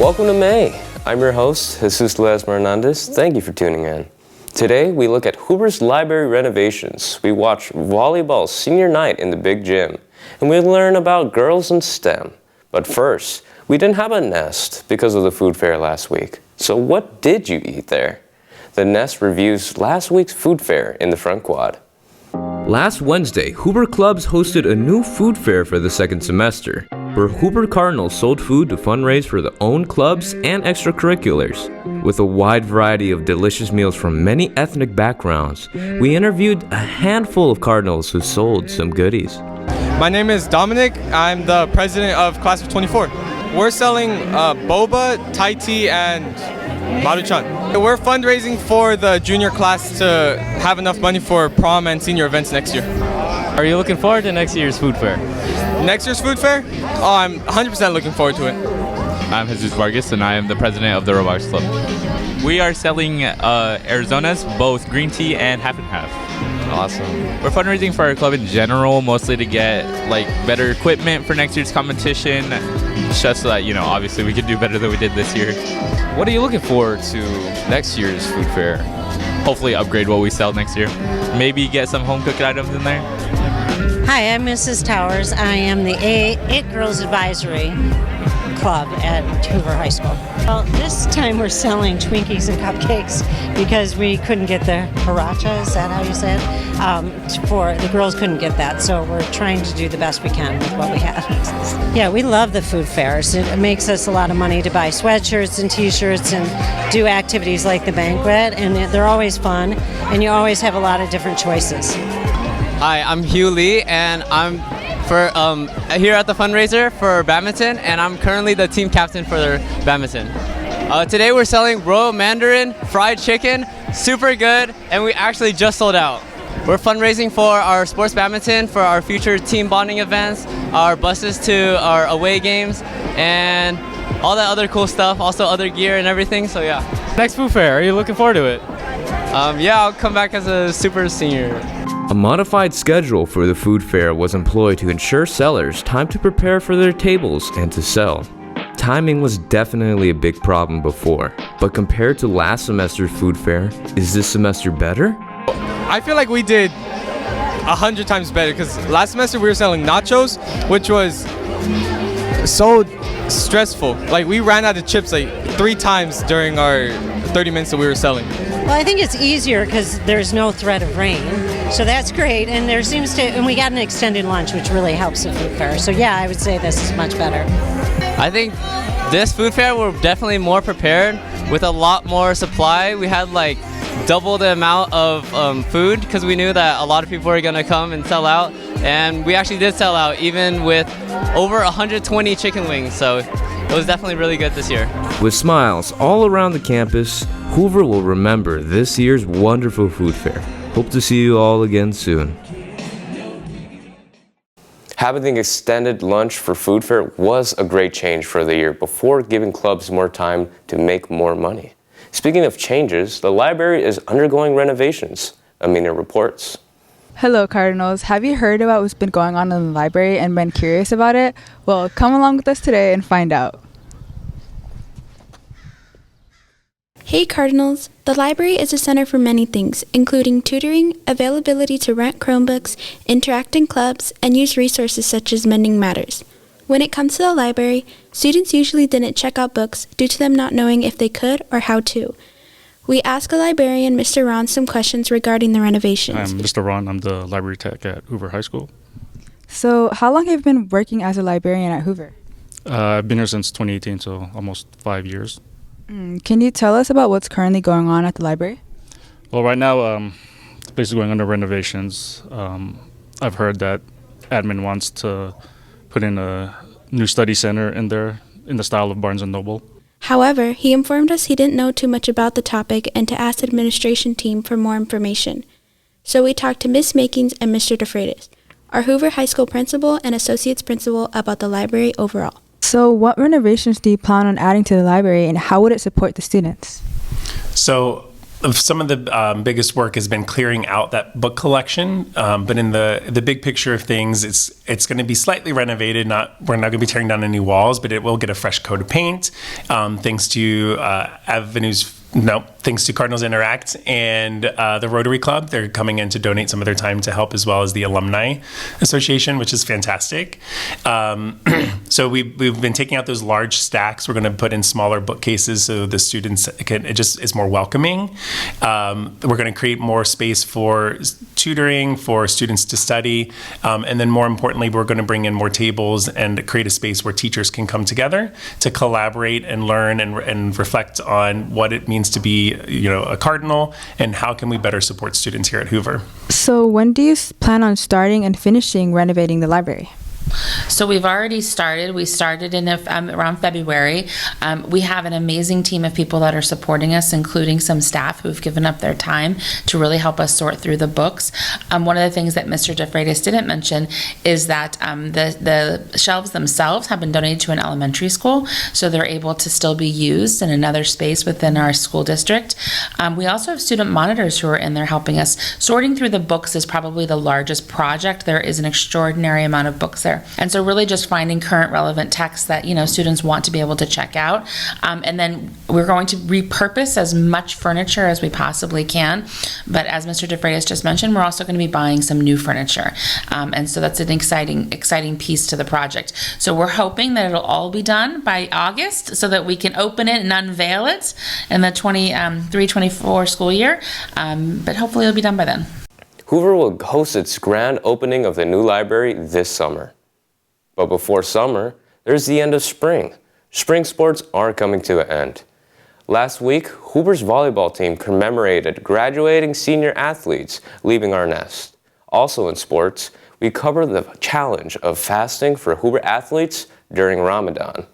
Welcome to May. I'm your host, Jesus Hernandez. Thank you for tuning in. Today, we look at Hoover's library renovations. We watch volleyball senior night in the big gym, and we learn about girls in STEM. But first, we didn't have a nest because of the food fair last week. So what did you eat there? The Nest reviews last week's food fair in the front quad. Last Wednesday, Hoover Clubs hosted a new food fair for the second semester, where Hoover Cardinal sold food to fundraise for their own clubs and extracurriculars. With a wide variety of delicious meals from many ethnic backgrounds, we interviewed a handful of Cardinals who sold some goodies. My name is Dominic. I'm the president of Class of 24. We're selling boba, Thai tea, and maruchan. We're fundraising for the junior class to have enough money for prom and senior events next year. Are you looking forward to next year's food fair? Next year's food fair? Oh, I'm 100% looking forward to it. I'm Jesus Vargas and I am the president of the Renovations Club. We are selling Arizona's, both green tea and half and half. Awesome. We're fundraising for our club in general, mostly to get better equipment for next year's competition, just so that, obviously we could do better than we did this year. What are you looking forward to next year's food fair? Hopefully upgrade what we sell next year. Maybe get some home cooked items in there. Hi, I'm Mrs. Towers. I am the It Girls Advisory Club at Hoover High School. Well, this time we're selling Twinkies and cupcakes because we couldn't get the haracha, is that how you say it? For the girls couldn't get that, so we're trying to do the best we can with what we have. Yeah, we love the food fairs. It makes us a lot of money to buy sweatshirts and t-shirts and do activities like the banquet, and they're always fun, and you always have a lot of different choices. Hi, I'm Hugh Lee, and I'm here at the fundraiser for badminton, and I'm currently the team captain for badminton. Today we're selling royal mandarin, fried chicken, super good, and we actually just sold out. We're fundraising for our sports badminton, for our future team bonding events, our buses to our away games, and all that other cool stuff, also other gear and everything, so yeah. Next food fair, are you looking forward to it? Yeah, I'll come back as a super senior. A modified schedule for the food fair was employed to ensure sellers time to prepare for their tables and to sell. Timing was definitely a big problem before, but compared to last semester's food fair, is this semester better? I feel like we did 100 times better because last semester we were selling nachos, which was so stressful. We ran out of chips 3 times during our 30 minutes that we were selling. Well, I think it's easier because there's no threat of rain, so that's great. And and we got an extended lunch, which really helps the food fair. So yeah, I would say this is much better. I think this food fair we're definitely more prepared with a lot more supply. We had double the amount of food because we knew that a lot of people were going to come and sell out, and we actually did sell out even with over 120 chicken wings, so it was definitely really good this year. With smiles all around the campus, Hoover will remember this year's wonderful food fair. Hope to see you all again soon. Having an extended lunch for food fair was a great change for the year before giving clubs more time to make more money. Speaking of changes, the library is undergoing renovations. Amina reports. Hello, Cardinals. Have you heard about what's been going on in the library and been curious about it? Well, come along with us today and find out. Hey Cardinals! The library is a center for many things, including tutoring, availability to rent Chromebooks, interact in clubs, and use resources such as Mending Matters. When it comes to the library, students usually didn't check out books due to them not knowing if they could or how to. We asked the librarian, Mr. Ron, some questions regarding the renovations. I'm Mr. Ron. I'm the library tech at Hoover High School. So, how long have you been working as a librarian at Hoover? I've been here since 2018, so almost 5 years. Can you tell us about what's currently going on at the library? Well, right now, the place is going under renovations. I've heard that admin wants to put in a new study center in there in the style of Barnes & Noble. However, he informed us he didn't know too much about the topic and to ask the administration team for more information. So we talked to Ms. Makings and Mr. DeFreitas, our Hoover High School principal and associates principal, about the library overall. So what renovations do you plan on adding to the library, and how would it support the students? So some of the biggest work has been clearing out that book collection, but in the big picture of things, it's going to be slightly renovated. We're not going to be tearing down any walls, but it will get a fresh coat of paint, thanks to thanks to Cardinals Interact and the Rotary Club. They're coming in to donate some of their time to help, as well as the Alumni Association, which is fantastic. So we've been taking out those large stacks. We're going to put in smaller bookcases so the students it's more welcoming. We're going to create more space for tutoring, for students to study, and then more importantly, we're going to bring in more tables and create a space where teachers can come together to collaborate and learn and reflect on what it means to be, a Cardinal, and how can we better support students here at Hoover. So when do you plan on starting and finishing renovating the library? So we've already started. We started in around February. We have an amazing team of people that are supporting us, including some staff who've given up their time to really help us sort through the books. One of the things that Mr. DeFreitas didn't mention is that the shelves themselves have been donated to an elementary school, so they're able to still be used in another space within our school district. We also have student monitors who are in there helping us. Sorting through the books is probably the largest project. There is an extraordinary amount of books there. And so really just finding current relevant texts that, students want to be able to check out. And then we're going to repurpose as much furniture as we possibly can. But as Mr. DeFreitas just mentioned, we're also going to be buying some new furniture. And so that's an exciting piece to the project. So we're hoping that it'll all be done by August so that we can open it and unveil it in the 23-24 school year. But hopefully it'll be done by then. Hoover will host its grand opening of the new library this summer. But before summer, there's the end of spring. Spring sports aren't coming to an end. Last week, Hoover's volleyball team commemorated graduating senior athletes leaving our nest. Also in sports, we cover the challenge of fasting for Hoover athletes during Ramadan.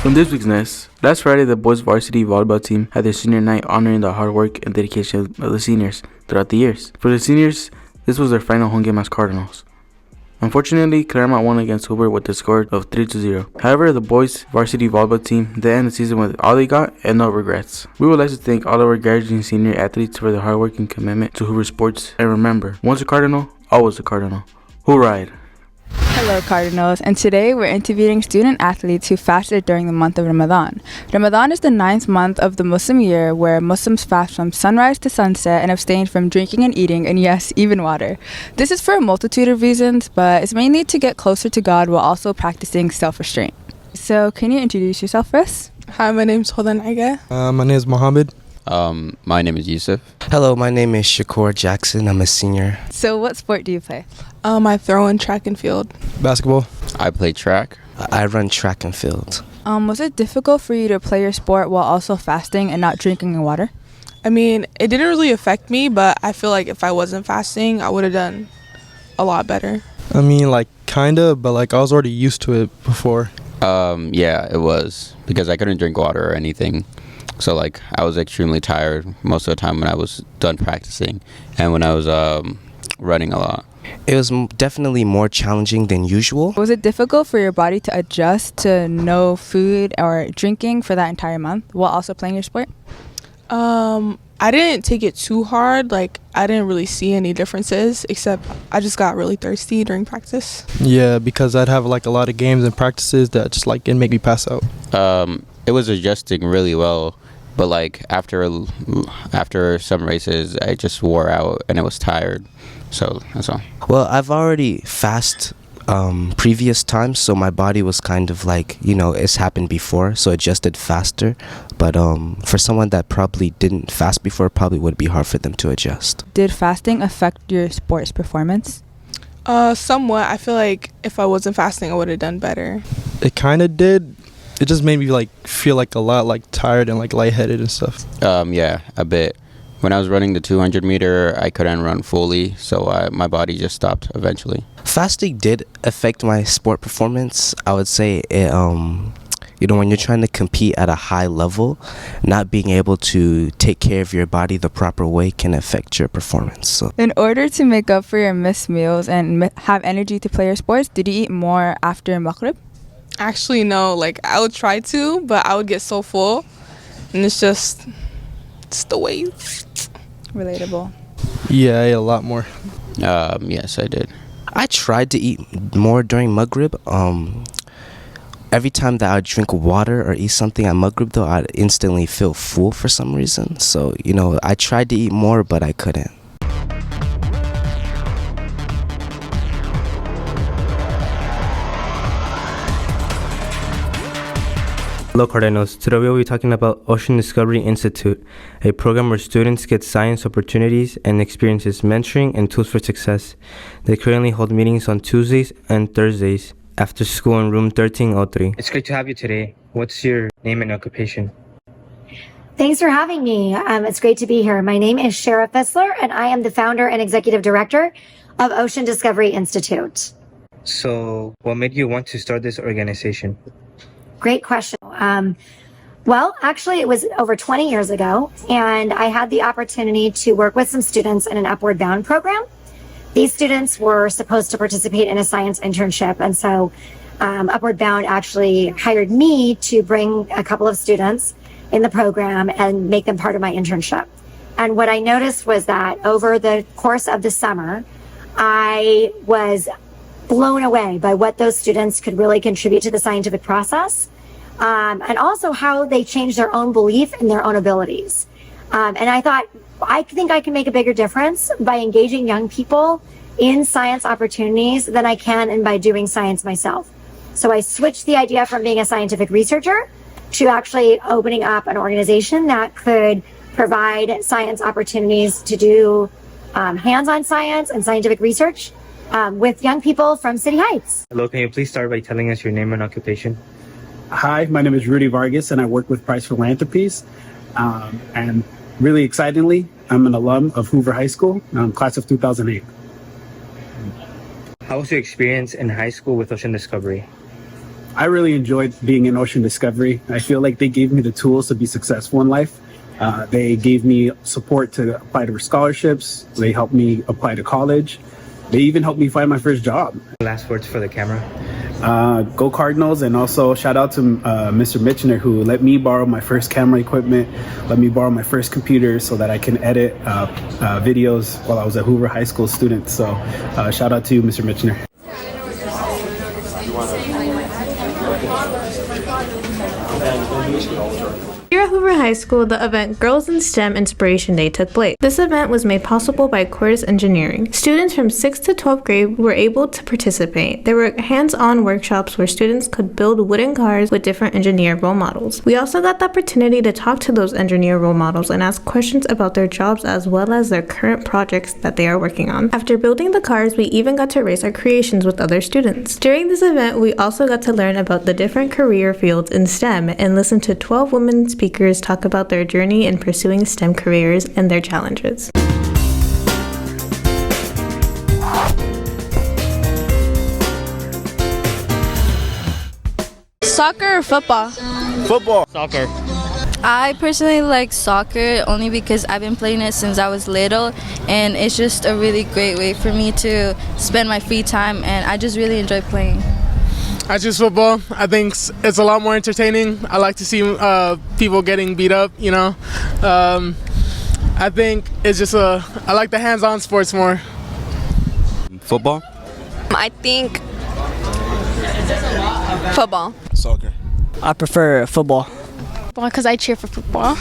On this week's Nest, last Friday the boys varsity volleyball team had their senior night honoring the hard work and dedication of the seniors throughout the years. For the seniors, this was their final home game as Cardinals. Unfortunately, Claremont won against Hoover with a score of 3-0. However, the boys varsity volleyball team did end the season with all they got and no regrets. We would like to thank all of our graduating senior athletes for their hard work and commitment to Hoover sports. And remember, once a Cardinal, always a Cardinal. HOO-RYDE. Hello Cardinals, and today we're interviewing student athletes who fasted during the month of Ramadan. Ramadan is the 9th month of the Muslim year where Muslims fast from sunrise to sunset and abstain from drinking and eating, and yes, even water. This is for a multitude of reasons, but it's mainly to get closer to God while also practicing self-restraint. So can you introduce yourself for us? Hi, my name is Hodan Aga. My name is Mohammed. My name is Yusuf. Hello, my name is Shakur Jackson. I'm a senior. So what sport do you play? I throw in track and field. Basketball. I play track. I run track and field. Was it difficult for you to play your sport while also fasting and not drinking water? I mean, it didn't really affect me, but I feel like if I wasn't fasting, I would have done a lot better. I mean, kinda, but I was already used to it before. Yeah, it was because I couldn't drink water or anything. So I was extremely tired most of the time when I was done practicing and when I was running a lot. It was definitely more challenging than usual. Was it difficult for your body to adjust to no food or drinking for that entire month while also playing your sport? I didn't take it too hard. I didn't really see any differences, except I just got really thirsty during practice. Yeah, because I'd have a lot of games and practices that just it'd make me pass out. It was adjusting really well, but after some races, I just wore out and I was tired. So that's all. Well, I've already fasted previous times, so my body was kind of it's happened before, so adjusted faster. But for someone that probably didn't fast before, probably would be hard for them to adjust. Did fasting affect your sports performance? Somewhat. I feel like if I wasn't fasting, I would have done better. It kind of did. It just made me feel a lot tired and lightheaded and stuff. Yeah, a bit. When I was running the 200 meter, I couldn't run fully, so my body just stopped eventually. Fasting did affect my sport performance. I would say when you're trying to compete at a high level, not being able to take care of your body the proper way can affect your performance. So In order to make up for your missed meals and have energy to play your sports, did you eat more after Maghrib? Actually, no. Like, I would try to, but I would get so full. And it's the way. Relatable. Yeah, I ate a lot more. Yes, I did. I tried to eat more during Maghrib. Every time that I would drink water or eat something at Maghrib, though, I'd instantly feel full for some reason. So, I tried to eat more, but I couldn't. Hello Cardinals, today we will be talking about Ocean Discovery Institute, a program where students get science opportunities and experiences mentoring and tools for success. They currently hold meetings on Tuesdays and Thursdays after school in room 1303. It's great to have you today. What's your name and occupation? Thanks for having me. It's great to be here. My name is Shara Fissler, and I am the founder and executive director of Ocean Discovery Institute. So, what made you want to start this organization? Great question. Well, actually, it was over 20 years ago, and I had the opportunity to work with some students in an Upward Bound program. These students were supposed to participate in a science internship, and so Upward Bound actually hired me to bring a couple of students in the program and make them part of my internship. And what I noticed was that over the course of the summer, I was blown away by what those students could really contribute to the scientific process, and also how they change their own belief in their own abilities. And I thought, I think I can make a bigger difference by engaging young people in science opportunities than I can and by doing science myself. So I switched the idea from being a scientific researcher to actually opening up an organization that could provide science opportunities to do hands-on science and scientific research with young people from City Heights. Hello, can you please start by telling us your name and occupation? Hi, my name is Rudy Vargas, and I work with Price Philanthropies. And really excitingly, I'm an alum of Hoover High School, class of 2008. How was your experience in high school with Ocean Discovery? I really enjoyed being in Ocean Discovery. I feel like they gave me the tools to be successful in life. They gave me support to apply to scholarships. They helped me apply to college. They even helped me find my first job. Last words for the camera. Go Cardinals, and also shout out to Mr. Michener, who let me borrow my first camera equipment, let me borrow my first computer so that I can edit videos while I was a Hoover High School student. So shout out to you, Mr. Michener. Here at Hoover High School, the event Girls in STEM Inspiration Day took place. This event was made possible by Cordes Engineering. Students from 6th to 12th grade were able to participate. There were hands-on workshops where students could build wooden cars with different engineer role models. We also got the opportunity to talk to those engineer role models and ask questions about their jobs as well as their current projects that they are working on. After building the cars, we even got to race our creations with other students. During this event, we also got to learn about the different career fields in STEM and listen to 12 women speakers talk about their journey in pursuing STEM careers and their challenges. Soccer or football? Football. Soccer. I personally like soccer only because I've been playing it since I was little, and it's just a really great way for me to spend my free time, and I just really enjoy playing. I choose football. I think it's a lot more entertaining. I like to see people getting beat up, you know. I think it's just I like the hands-on sports more. Football? I think football. Soccer. I prefer football. Because I cheer for football.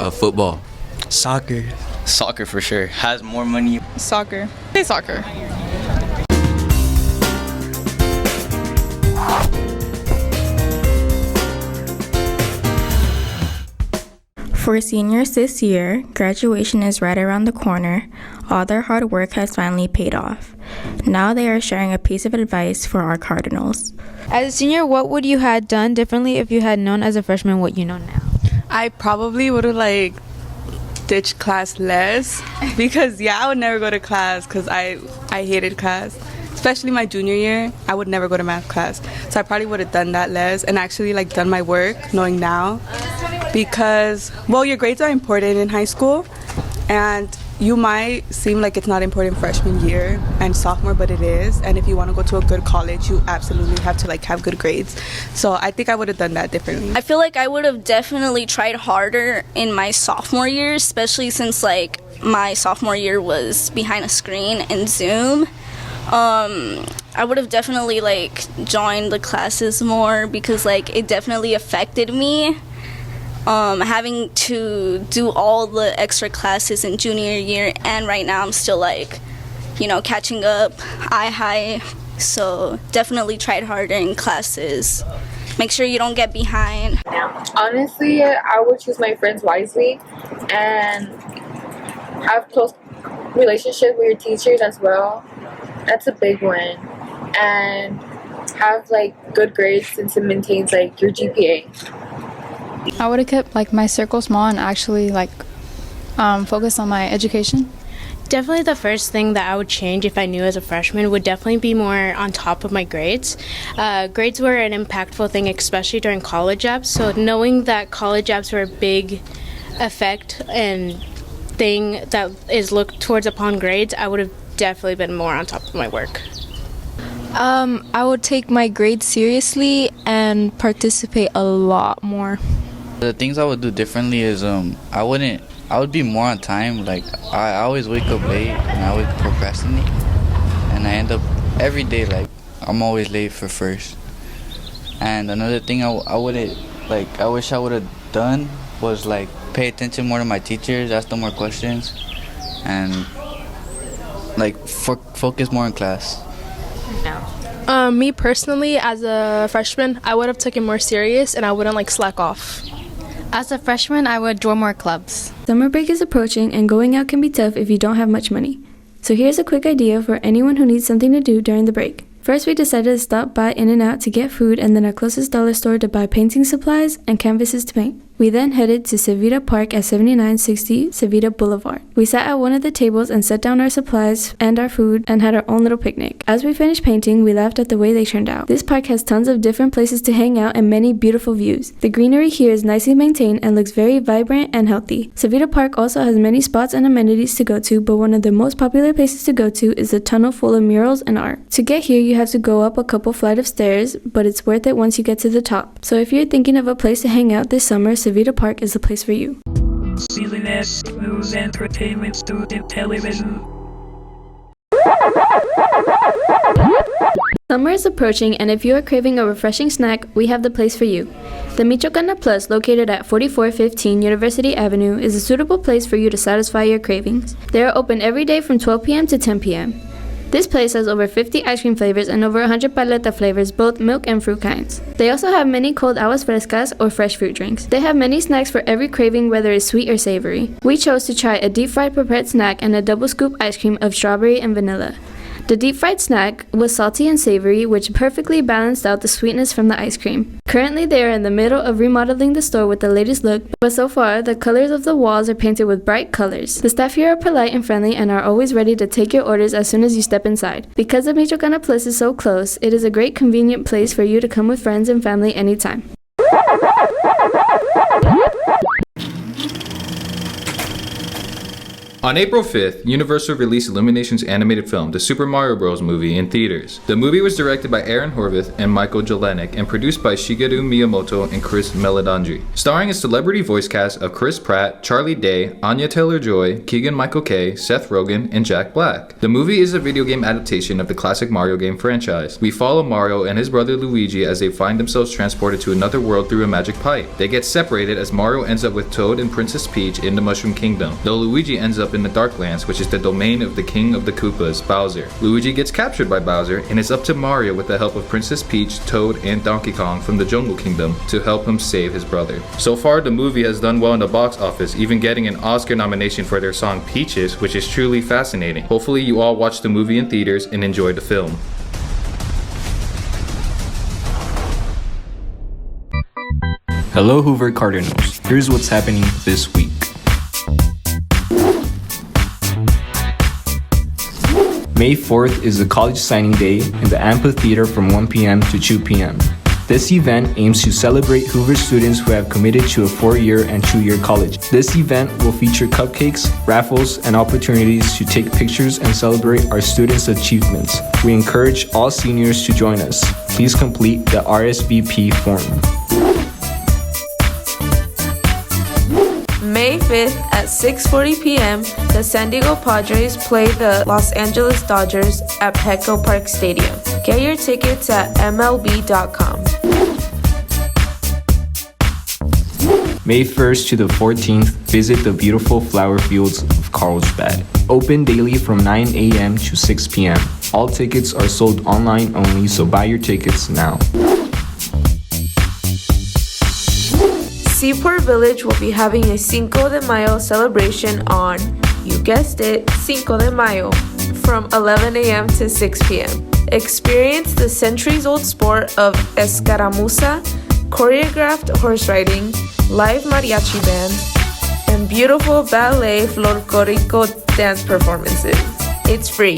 Football. Soccer. Soccer for sure. Has more money. Soccer. Say soccer. For seniors this year, graduation is right around the corner. All their hard work has finally paid off. Now they are sharing a piece of advice for our Cardinals. As a senior, what would you have done differently if you had known as a freshman what you know now? I probably would have ditched class less because I would never go to class because I hated class. especially my junior year, I would never go to math class. So I probably would have done that less and actually like done my work knowing now, because, well, your grades are important in high school, and you might seem like it's not important freshman year and sophomore, but it is. And if you want to go to a good college, you absolutely have to like have good grades. So I think I would have done that differently. I feel like I would have definitely tried harder in my sophomore year, especially since like my sophomore year was behind a screen and Zoom. I would have definitely like joined the classes more, because like it definitely affected me. Having to do all the extra classes in junior year, and right now I'm still like, you know, catching up, high. So definitely tried harder in classes. Make sure you don't get behind. Honestly, I would choose my friends wisely and have close relationship with your teachers as well. That's a big one. And have like good grades, since it maintains like your GPA. I would have kept like my circle small and actually like focus on my education. Definitely the first thing that I would change if I knew as a freshman would definitely be more on top of my grades. Grades were an impactful thing, especially during college apps. So knowing that college apps were a big effect and thing that is looked towards upon grades, I would have definitely been more on top of my work. I would take my grades seriously and participate a lot more. The things I would do differently is I would be more on time. Like I always wake up late and I would procrastinate, and I end up every day like I'm always late for first. And another thing I wish I would have done was like pay attention more to my teachers, ask them more questions, and like focus more in class. Me personally, as a freshman, I would have taken more serious and I wouldn't like slack off. As a freshman, I would join more clubs. Summer break is approaching, and going out can be tough if you don't have much money. So here's a quick idea for anyone who needs something to do during the break. First, we decided to stop by In-N-Out to get food, and then our closest dollar store to buy painting supplies and canvases to paint. We then headed to Cevita Park at 7960 Cevita Boulevard. We sat at one of the tables and set down our supplies and our food and had our own little picnic. As we finished painting, we laughed at the way they turned out. This park has tons of different places to hang out and many beautiful views. The greenery here is nicely maintained and looks very vibrant and healthy. Cevita Park also has many spots and amenities to go to, but one of the most popular places to go to is the tunnel full of murals and art. To get here, you have to go up a couple flight of stairs, but it's worth it once you get to the top. So if you're thinking of a place to hang out this summer, Cevita Park is the place for you. CLNS News Entertainment Student Television. Summer is approaching, and if you are craving a refreshing snack, we have the place for you. The Michoacana Plus, located at 4415 University Avenue, is a suitable place for you to satisfy your cravings. They are open every day from 12 p.m. to 10 p.m. This place has over 50 ice cream flavors and over 100 paleta flavors, both milk and fruit kinds. They also have many cold aguas frescas or fresh fruit drinks. They have many snacks for every craving, whether it's sweet or savory. We chose to try a deep-fried prepared snack and a double scoop ice cream of strawberry and vanilla. The deep-fried snack was salty and savory, which perfectly balanced out the sweetness from the ice cream. Currently, they are in the middle of remodeling the store with the latest look, but so far, the colors of the walls are painted with bright colors. The staff here are polite and friendly and are always ready to take your orders as soon as you step inside. Because the Michoacana Plus is so close, it is a great convenient place for you to come with friends and family anytime. On April 5th, Universal released Illumination's animated film, The Super Mario Bros. Movie, in theaters. The movie was directed by Aaron Horvath and Michael Jelenic and produced by Shigeru Miyamoto and Chris Meledandri. Starring a celebrity voice cast of Chris Pratt, Charlie Day, Anya Taylor-Joy, Keegan-Michael Kay, Seth Rogen, and Jack Black. The movie is a video game adaptation of the classic Mario game franchise. We follow Mario and his brother Luigi as they find themselves transported to another world through a magic pipe. They get separated as Mario ends up with Toad and Princess Peach in the Mushroom Kingdom, though Luigi ends up in the Darklands, which is the domain of the King of the Koopas, Bowser. Luigi gets captured by Bowser, and it's up to Mario with the help of Princess Peach, Toad, and Donkey Kong from the Jungle Kingdom to help him save his brother. So far, the movie has done well in the box office, even getting an Oscar nomination for their song Peaches, which is truly fascinating. Hopefully you all watch the movie in theaters and enjoy the film. Hello Hoover Cardinals, here's what's happening this week. May 4th is the college signing day in the amphitheater from 1 p.m. to 2 p.m. This event aims to celebrate Hoover students who have committed to a 4-year and 2-year college. This event will feature cupcakes, raffles, and opportunities to take pictures and celebrate our students' achievements. We encourage all seniors to join us. Please complete the RSVP form. May 5th at 6:40 p.m., the San Diego Padres play the Los Angeles Dodgers at Petco Park Stadium. Get your tickets at MLB.com. May 1st to the 14th, visit the beautiful flower fields of Carlsbad. Open daily from 9 a.m. to 6 p.m. All tickets are sold online only, so buy your tickets now. Seaport Village will be having a Cinco de Mayo celebration on, you guessed it, Cinco de Mayo, from 11 a.m. to 6 p.m. Experience the centuries-old sport of escaramuza, choreographed horse riding, live mariachi band, and beautiful ballet folklorico dance performances. It's free.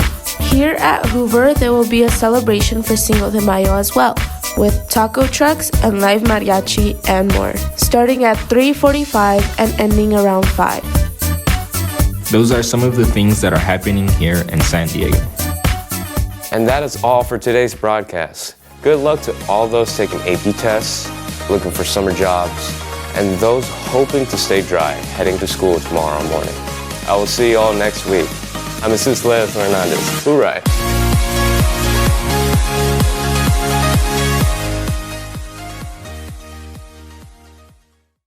Here at Hoover, there will be a celebration for Cinco de Mayo as well, with taco trucks and live mariachi and more, starting at 3:45 and ending around 5. Those are some of the things that are happening here in San Diego. And that is all for today's broadcast. Good luck to all those taking AP tests, looking for summer jobs, and those hoping to stay dry heading to school tomorrow morning. I will see you all next week. I'm Mrs. Les Hernandez. HOO-RYDE.